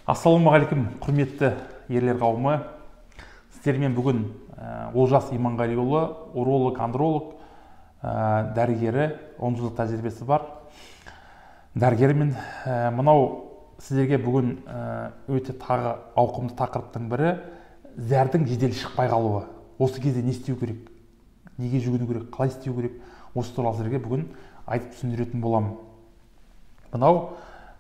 Ассалаумағалейкум, құрметті ерлер қауымы. Сіздермен бүгін Олжас Иманғалиұлы, уролог, андролог, дәрігері, 10 жылдық тәжірибесі бар дәрігермен. Мынау сіздерге бүгін өте тағы ауқымды тақырыптың бірі зәрдің жедел шықпай қалуы. Осы кезде не істеу керек? Неге жүгіну керек? Қалай істеу керек? Осы туралы сіздерге бүгін айтып түсіндіретін боламын. Мынау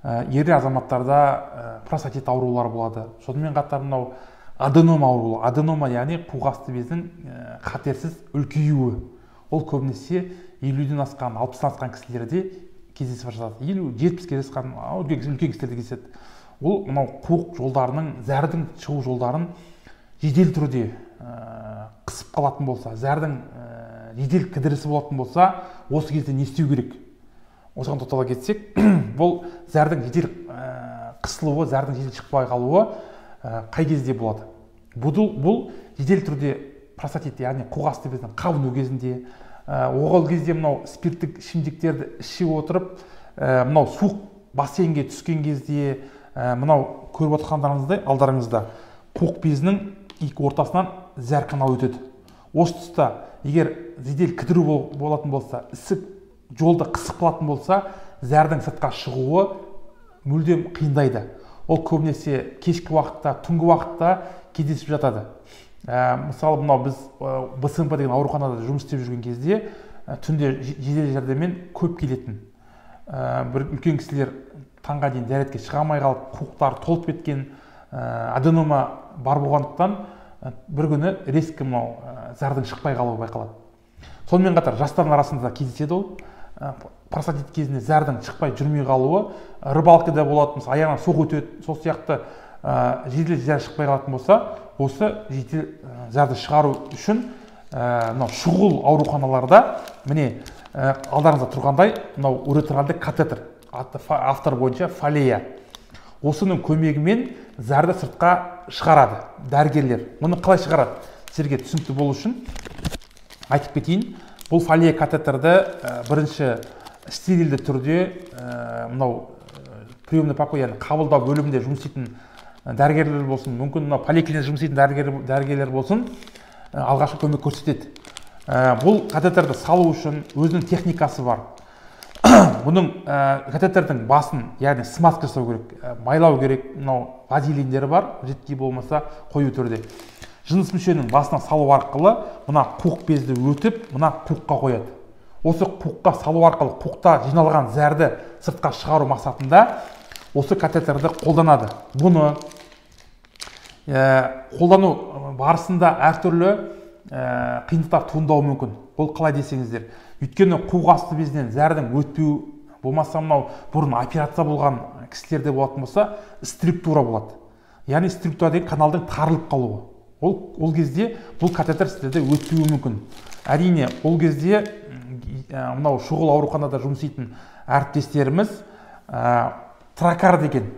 ерлер азаматтарда простатит аурулары болады. Сонымен қатар мынау аденома ауруы. Аденома яғни қуғасты бездің қатерсіз үлкеюі. Ол көбінесе 50-ден асқан, 60-ден асқан кісілерде кездесіп жатады. 50-70-ге асқан үлкен кісілерде кездеседі. Ол мынау қуық жолдарының, зәрдің шығу жолдарын жедел түрде қысып қалатын болса, зәрдің жедел кідірісі болатын болса, осы кезде не істеу керек? Осыған тоқтала кетсек, бұл зәрдің жедел қысылуы, зәрдің жедел шықпай қалуы қай кезде болады? Бұл жедел түрде простатит, яғни қуғасты бездің қабыну кезінде, ол кезде мынау спирттік ішімдіктерді іше отырып, мынау суық бассейнге түскен кезде, мынау көріп отырғандарыңыздай алдарыңызда қуық безінің екі ортасынан зәр каналы өтеді. Осы тұста егер жедел кідіру болатын болса, ісік жолды қысып қалатын болса, зәрдің сыртқа шығуы мүлдем қиындайды. Ол көбінесе кешкі уақытта, түнгі уақытта кездесіп жатады. Мысалы, мынау біз БСМП деген ауруханада жұмыс істеп жүрген кезде түнде жедел жәрдеммен көп келетін. Бір үлкен кісілер таңға дейін дәретке шыға алмай қалып, қуықтары толып кеткен, аденома бар болғандықтан бір күні резко мынау зәрдің шықпай қалуы байқалады. Сонымен қатар жастардың арасында кездеседі ол. Простатит кезінде зәрдің шықпай жүрмей қалуы, рыбалкада болады, мысалы аяғынан соқ өтеді, сол сияқты жедел зәр шықпай қалатын болса, осы жедел зәрді шығару үшін мынау шұғыл ауруханаларда міне алдарыңызда тұрғандай мынау уретральды катетер, автор бойынша фалея. Осының көмегімен зәрді сыртқа шығарады дәрігерлер. Оны қалай шығарады? Сіздерге түсінікті болу үшін айтып кетейін. Бұл фалея катетерді бірінші стерильді түрде мынау приемный покой, яғни қабылдау бөлімінде жұмыс істейтін дәрігерлер болсын, мүмкін мынау поликлиникада жұмыс істейтін дәрігерлер болсын, алғашқы көмек көрсетеді. Бұл катетерді салу үшін өзінің техникасы бар. Бұның катетердің басын, яғни смазка жасау керек, майлау керек, мынау вазелиндері бар, жидкий болмаса қою түрде. Жыныс мүшенің басына салу арқылы мына қуық безді өтіп, мына қуыққа қояды. Осы қуыққа салу арқылы қуықта жиналған зәрді сыртқа шығару мақсатында осы катетерді қолданады. Бұны қолдану барысында әртүрлі қиындықтар туындауы мүмкін. Бұл қалай десеңіздер, өйткені қуық асты безінен зәрдің өтпеу, болмаса мынау бұрын операция болған кісілерде болатын болса, структура болады. Яғни структура деген каналдың тарылып қалуы. Ол кезде бұл катетер сіздерде өтпеуі мүмкін. Әрине, ол кезде мынау шұғыл ауруханада жұмыс істейтін әріптестеріміз тракар деген,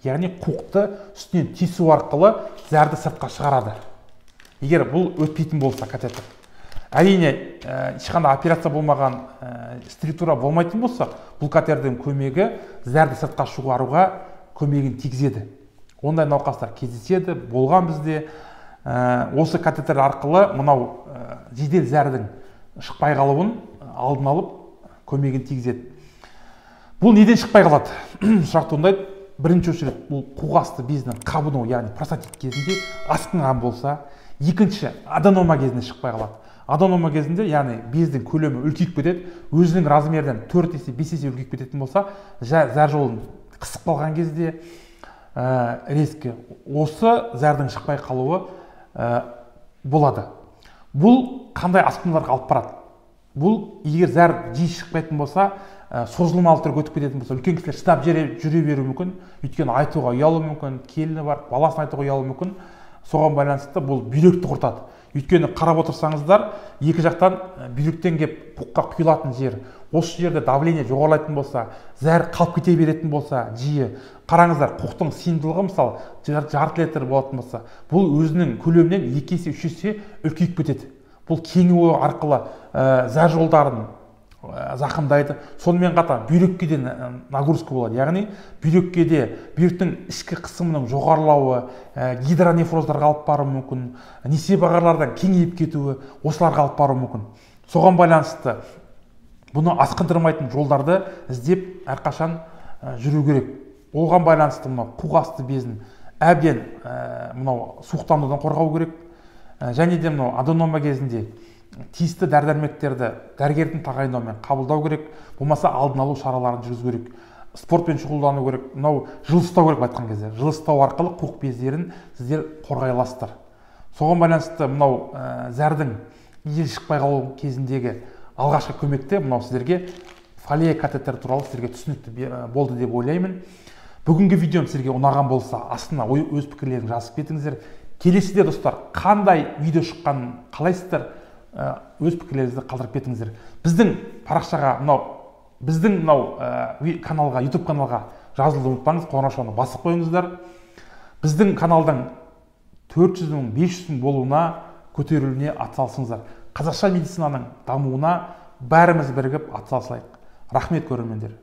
яғни қуықты үстінен тесу арқылы зәрді сыртқа шығарады. Егер бұл өтпейтін болса катетер. Әрине, ешқандай операция болмаған, структура болмайтын болса, бұл катетердің көмегі зәрді сыртқа шығаруға көмегін тигізеді. Ондай науқастар кездеседі, болған бізде. Осы катетер арқылы мынау жедел зәрдің шықпай қалуын алдын алып көмегін тигізеді. Бұл неден шықпай қалады? Сұрақ туындайды. Бірінші очередь бұл қуғасты безінің қабыну, яғни простатит кезінде асқынған болса, екінші аденома кезінде шықпай қалады. Аденома кезінде, яғни бездің көлемі үлкейіп кетеді, өзінің размерден 4 есе 5 есе үлкейіп кететін болса, зәр жолын қысып қалған кезде резко осы зәрдің шықпай қалуы болады. Бұл қандай асқынуларға алып барады? Бұл егер зәр жиі шықпайтын болса, созылмалы түрге өтіп кететін болса, үлкен кісілер шыдап жүре беруі мүмкін, өйткені айтуға ұялуы мүмкін, келіні бар, баласын айтуға ұялуы мүмкін. Соған байланысты бұл бүйректі құртады. Өйткені қарап отырсаңыздар, екі жақтан бүйректен кеп қуыққа құйылатын жер. Осы жерде давление жоғарылайтын болса, зәр қалып кете беретін болса, жиі қараңыздар, қуықтың сыйымдылығы мысалы жарты литр болатын болса, бұл өзінің көлемінен 2 есе 3 есе үлкейіп кетеді. Бұл кеңуі арқылы зәр жолдарын зақымдайды. Сонымен қатар бүйрекке де нагрузка болады. Яғни бүйрекке де бүйректің ішкі қысымының жоғарылауы, гидронефроздарға алып баруы мүмкін, несеп ағарлардан кеңейіп кетуі, осыларға алып баруы мүмкін. Соған байланысты бұны асқындырмайтын жолдарды іздеп әрқашан жүру керек. Оған байланысты мынау қуқасты безін әбден мынау суықтанудан қорғау керек. Және де мынау аденома кезінде тиісті дәрі-дәрмектерді дәрігердің тағайындауымен қабылдау керек. Болмаса алдын алу шараларын жүргізу керек. Спортпен шұғылдану керек. Мынау жылыстау керек айтқан кезде. Жылыстау арқылы қуық бездерін сіздер қорғай аласыздар. Соған байланысты мынау зәрдің ел шықпай қалу кезіндегі алғашқы көмекте мынау сіздерге фолия катетер туралы сіздерге түсінікті болды деп ойлаймын. Бүгінгі видеом сіздерге ұнаған болса, астына өз пікірлеріңізді жазып кетіңіздер. Келесіде достар, қандай видео шыққанын қалайсыздар, өз пікірлеріңізді қалдырып кетіңіздер. Біздің парақшаға, біздің каналға, YouTube каналға жазылуды ұмытпаңыз, қоңыраушаны басып қойыңыздар. Біздің каналдың 400 мың, 500 мың болуына, көтерілуіне атсалысыңыздар. Қазақша медицинаның дамуына бәріміз бірігіп атсалысайық. Рахмет көрермендер.